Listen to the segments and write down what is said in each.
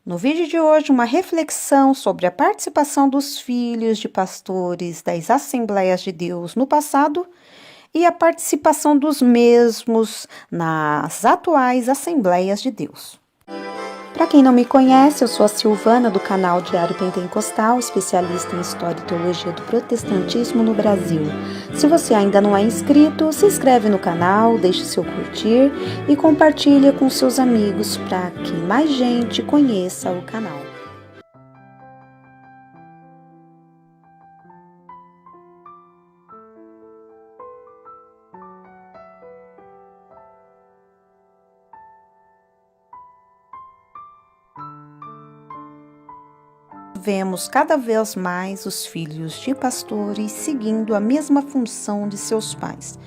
No vídeo de hoje, uma reflexão sobre a participação dos filhos de pastores das Assembleias de Deus no passado e a participação dos mesmos nas atuais Assembleias de Deus. Para quem não me conhece, eu sou a Silvana do canal Diário Pentecostal, especialista em História e Teologia do Protestantismo no Brasil. Se você ainda não é inscrito, se inscreve no canal, deixe seu curtir e compartilha com seus amigos para que mais gente conheça o canal. Vemos cada vez mais os filhos de pastores seguindo a mesma função de seus pais.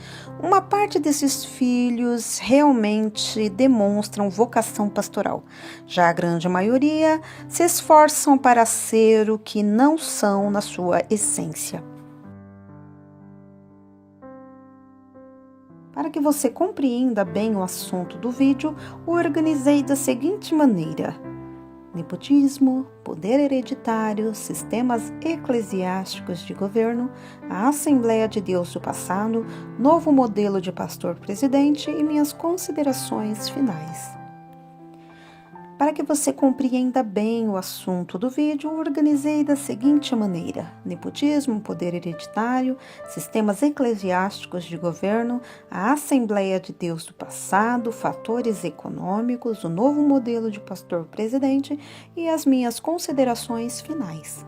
Uma parte desses filhos realmente demonstram vocação pastoral. Já a grande maioria se esforçam para ser o que não são na sua essência. Para que você compreenda bem o assunto do vídeo, o organizei da seguinte maneira: nepotismo, poder hereditário, sistemas eclesiásticos de governo, a Assembleia de Deus do passado, novo modelo de pastor-presidente e minhas considerações finais. Para que você compreenda bem o assunto do vídeo, organizei da seguinte maneira: nepotismo, poder hereditário, sistemas eclesiásticos de governo, a Assembleia de Deus do passado, fatores econômicos, o novo modelo de pastor-presidente e as minhas considerações finais.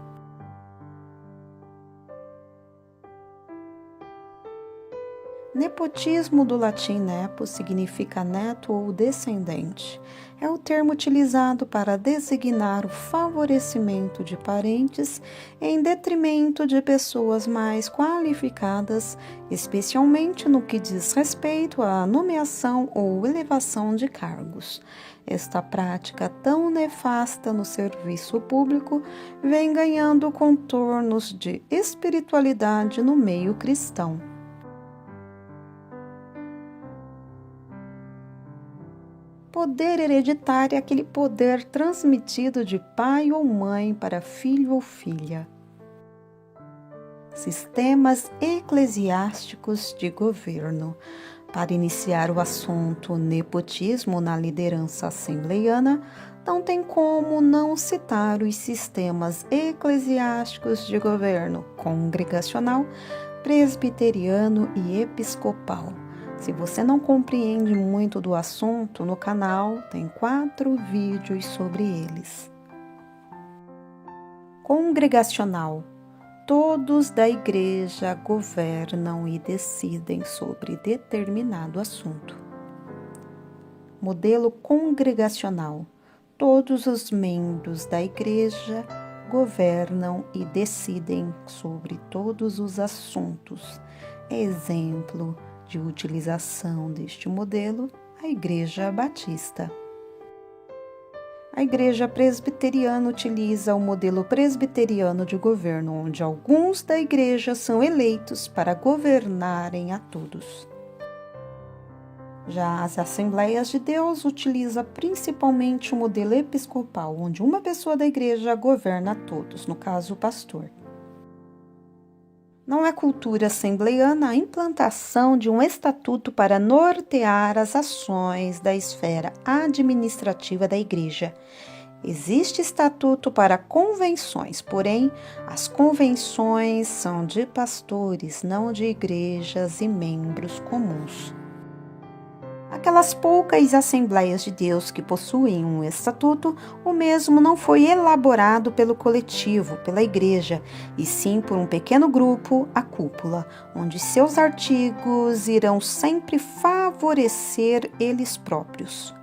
Nepotismo, do latim nepo, significa neto ou descendente. É o termo utilizado para designar o favorecimento de parentes em detrimento de pessoas mais qualificadas, especialmente no que diz respeito à nomeação ou elevação de cargos. Esta prática tão nefasta no serviço público vem ganhando contornos de espiritualidade no meio cristão. Poder hereditário é aquele poder transmitido de pai ou mãe para filho ou filha. Sistemas eclesiásticos de governo. Para iniciar o assunto nepotismo na liderança assembleiana, não tem como não citar os sistemas eclesiásticos de governo congregacional, presbiteriano e episcopal. Se você não compreende muito do assunto, no canal tem 4 vídeos sobre eles. Congregacional. Todos da igreja governam e decidem sobre determinado assunto. Modelo congregacional. Todos os membros da igreja governam e decidem sobre todos os assuntos. Exemplo de utilização deste modelo, a Igreja Batista. A Igreja Presbiteriana utiliza o modelo presbiteriano de governo, onde alguns da igreja são eleitos para governarem a todos. Já as Assembleias de Deus utiliza principalmente o modelo episcopal, onde uma pessoa da igreja governa a todos, no caso o pastor. Não é cultura assembleiana a implantação de um estatuto para nortear as ações da esfera administrativa da igreja. Existe estatuto para convenções, porém, as convenções são de pastores, não de igrejas e membros comuns. Aquelas poucas Assembleias de Deus que possuem um estatuto, o mesmo não foi elaborado pelo coletivo, pela igreja, e sim por um pequeno grupo, a cúpula, onde seus artigos irão sempre favorecer eles próprios.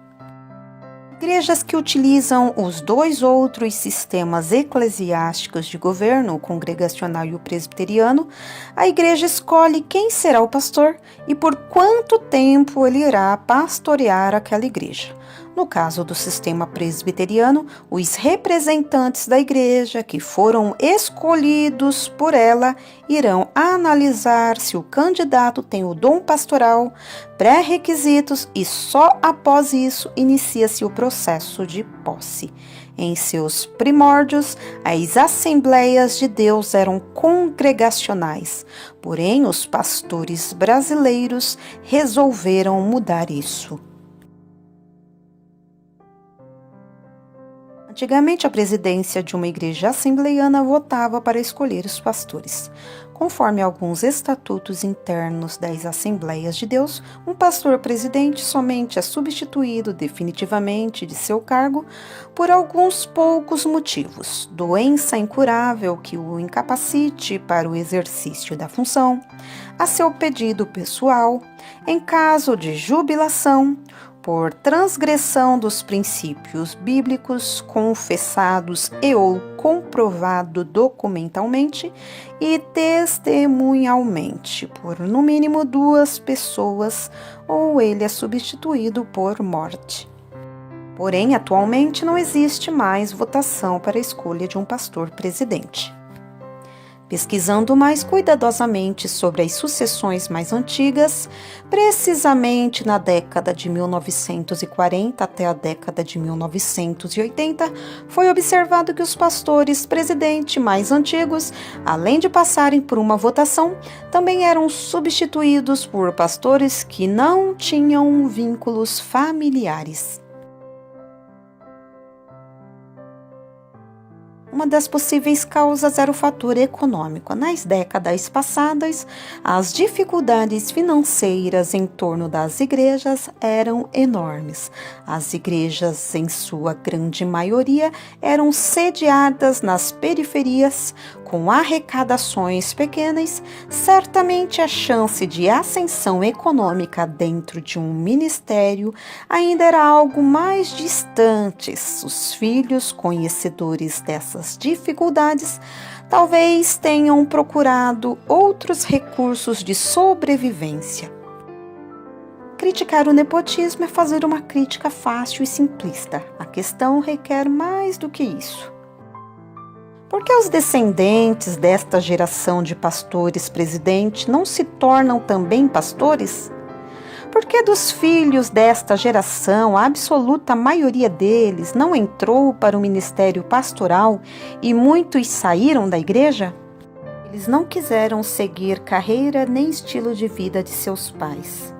Igrejas que utilizam os 2 outros sistemas eclesiásticos de governo, o congregacional e o presbiteriano, a igreja escolhe quem será o pastor e por quanto tempo ele irá pastorear aquela igreja. No caso do sistema presbiteriano, os representantes da igreja que foram escolhidos por ela irão analisar se o candidato tem o dom pastoral, pré-requisitos e só após isso inicia-se o processo de posse. Em seus primórdios, as Assembleias de Deus eram congregacionais, porém os pastores brasileiros resolveram mudar isso. Antigamente, a presidência de uma igreja assembleiana votava para escolher os pastores. Conforme alguns estatutos internos das Assembleias de Deus, um pastor-presidente somente é substituído definitivamente de seu cargo por alguns poucos motivos: doença incurável que o incapacite para o exercício da função, a seu pedido pessoal, em caso de jubilação, por transgressão dos princípios bíblicos confessados e ou comprovado documentalmente e testemunhalmente por no mínimo 2 pessoas, ou ele é substituído por morte. Porém, atualmente não existe mais votação para a escolha de um pastor-presidente. Pesquisando mais cuidadosamente sobre as sucessões mais antigas, precisamente na década de 1940 até a década de 1980, foi observado que os pastores presidente mais antigos, além de passarem por uma votação, também eram substituídos por pastores que não tinham vínculos familiares. Uma das possíveis causas era o fator econômico. Nas décadas passadas, as dificuldades financeiras em torno das igrejas eram enormes. As igrejas, em sua grande maioria, eram sediadas nas periferias, com arrecadações pequenas. Certamente a chance de ascensão econômica dentro de um ministério ainda era algo mais distante. Os filhos, conhecedores dessas dificuldades, talvez tenham procurado outros recursos de sobrevivência. Criticar o nepotismo é fazer uma crítica fácil e simplista. A questão requer mais do que isso. Por que os descendentes desta geração de pastores presidente não se tornam também pastores? Por que dos filhos desta geração, a absoluta maioria deles não entrou para o ministério pastoral e muitos saíram da igreja? Eles não quiseram seguir carreira nem estilo de vida de seus pais.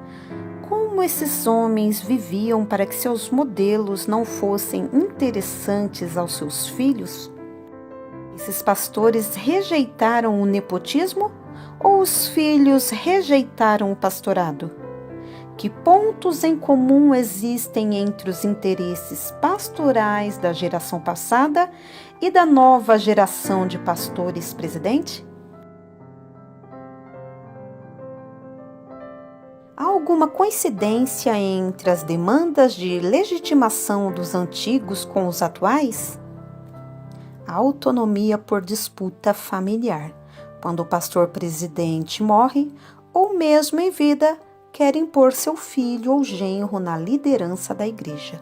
Como esses homens viviam para que seus modelos não fossem interessantes aos seus filhos? Esses pastores rejeitaram o nepotismo ou os filhos rejeitaram o pastorado? Que pontos em comum existem entre os interesses pastorais da geração passada e da nova geração de pastores presidente? Há alguma coincidência entre as demandas de legitimação dos antigos com os atuais? A autonomia por disputa familiar. Quando o pastor presidente morre, ou mesmo em vida, quer impor seu filho ou genro na liderança da igreja.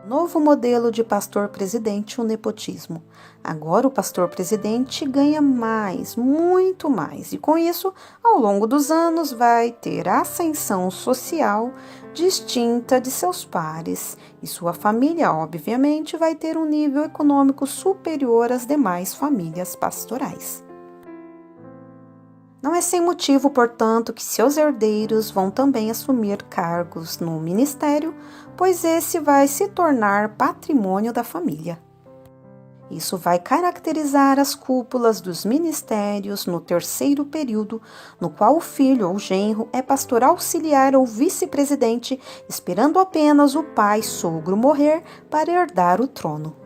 Novo modelo de pastor-presidente, o nepotismo. Agora o pastor-presidente ganha mais, muito mais, e com isso, ao longo dos anos, vai ter ascensão social distinta de seus pares, e sua família, obviamente, vai ter um nível econômico superior às demais famílias pastorais. Não é sem motivo, portanto, que seus herdeiros vão também assumir cargos no ministério, pois esse vai se tornar patrimônio da família. Isso vai caracterizar as cúpulas dos ministérios no terceiro período, no qual o filho ou genro é pastor auxiliar ou vice-presidente, esperando apenas o pai sogro morrer para herdar o trono.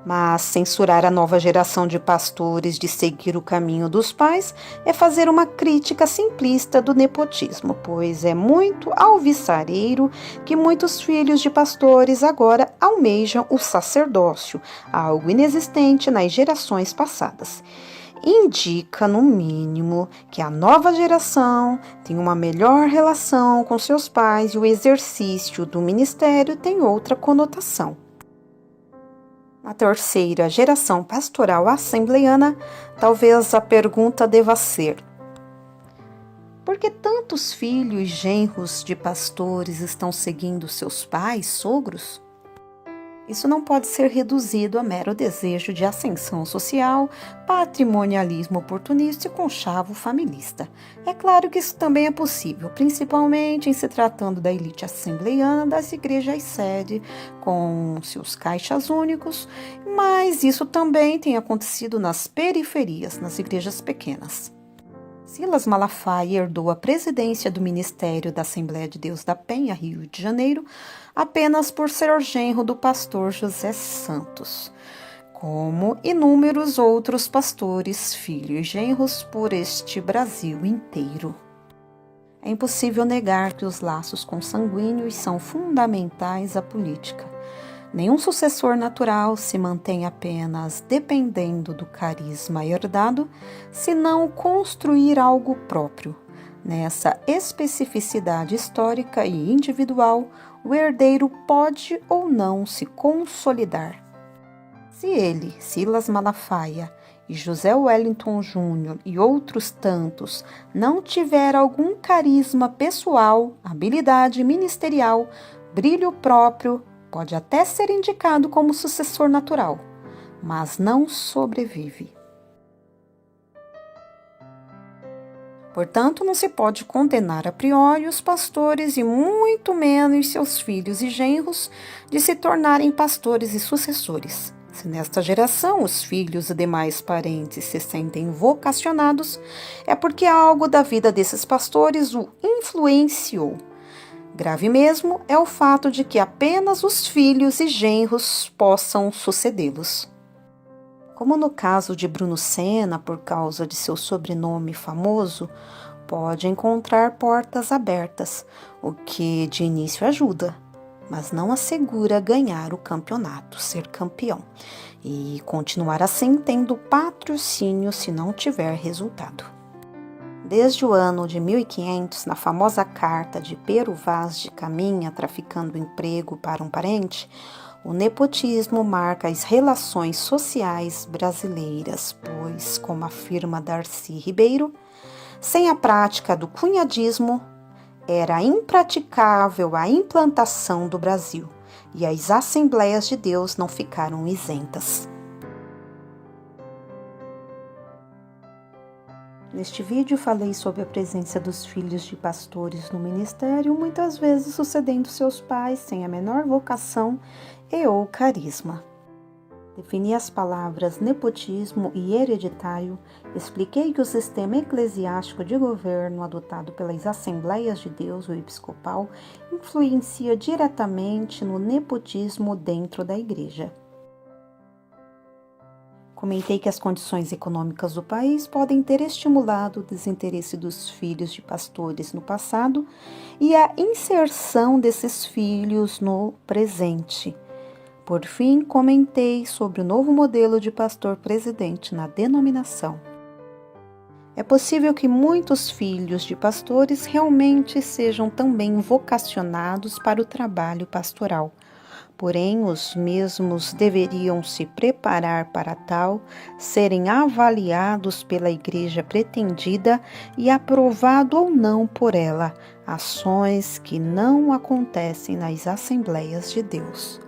Mas censurar a nova geração de pastores de seguir o caminho dos pais é fazer uma crítica simplista do nepotismo, pois é muito alvissareiro que muitos filhos de pastores agora almejam o sacerdócio, algo inexistente nas gerações passadas. indica, no mínimo, que a nova geração tem uma melhor relação com seus pais e o exercício do ministério tem outra conotação. Na terceira geração pastoral assembleiana, talvez a pergunta deva ser: por que tantos filhos e genros de pastores estão seguindo seus pais, sogros? Isso não pode ser reduzido a mero desejo de ascensão social, patrimonialismo oportunista e conchavo familista. É claro que isso também é possível, principalmente em se tratando da elite assembleiana das igrejas sede, com seus caixas únicos, mas isso também tem acontecido nas periferias, nas igrejas pequenas. Silas Malafaia herdou a presidência do Ministério da Assembleia de Deus da Penha, Rio de Janeiro, apenas por ser genro do pastor José Santos, como inúmeros outros pastores, filhos e genros por este Brasil inteiro. É impossível negar que os laços consanguíneos são fundamentais à política. Nenhum sucessor natural se mantém apenas dependendo do carisma herdado, senão construir algo próprio. Nessa especificidade histórica e individual, o herdeiro pode ou não se consolidar. Se ele, Silas Malafaia, e José Wellington Júnior e outros tantos não tiver algum carisma pessoal, habilidade ministerial, brilho próprio, pode até ser indicado como sucessor natural, mas não sobrevive. Portanto, não se pode condenar a priori os pastores e muito menos seus filhos e genros de se tornarem pastores e sucessores. Se nesta geração os filhos e demais parentes se sentem vocacionados, é porque algo da vida desses pastores o influenciou. Grave mesmo é o fato de que apenas os filhos e genros possam sucedê-los. Como no caso de Bruno Senna, por causa de seu sobrenome famoso, pode encontrar portas abertas, o que de início ajuda, mas não assegura ganhar o campeonato, ser campeão, e continuar assim tendo patrocínio se não tiver resultado. Desde o ano de 1500, na famosa carta de Pero Vaz de Caminha traficando emprego para um parente, o nepotismo marca as relações sociais brasileiras, pois, como afirma Darcy Ribeiro, sem a prática do cunhadismo, era impraticável a implantação do Brasil, e as Assembleias de Deus não ficaram isentas. Neste vídeo falei sobre a presença dos filhos de pastores no ministério, muitas vezes sucedendo seus pais sem a menor vocação e ou carisma. Defini as palavras nepotismo e hereditário, expliquei que o sistema eclesiástico de governo adotado pelas Assembleias de Deus, o episcopal, influencia diretamente no nepotismo dentro da igreja. Comentei que as condições econômicas do país podem ter estimulado o desinteresse dos filhos de pastores no passado e a inserção desses filhos no presente. Por fim, comentei sobre o novo modelo de pastor-presidente na denominação. É possível que muitos filhos de pastores realmente sejam também vocacionados para o trabalho pastoral. Porém, os mesmos deveriam se preparar para tal, serem avaliados pela igreja pretendida e aprovado ou não por ela, ações que não acontecem nas Assembleias de Deus.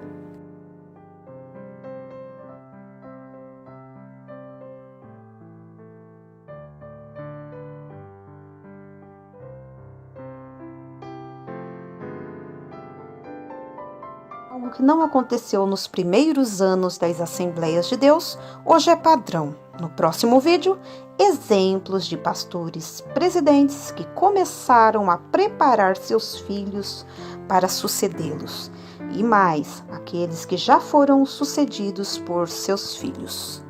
Algo que não aconteceu nos primeiros anos das Assembleias de Deus, hoje é padrão. No próximo vídeo, exemplos de pastores presidentes que começaram a preparar seus filhos para sucedê-los. E mais, aqueles que já foram sucedidos por seus filhos.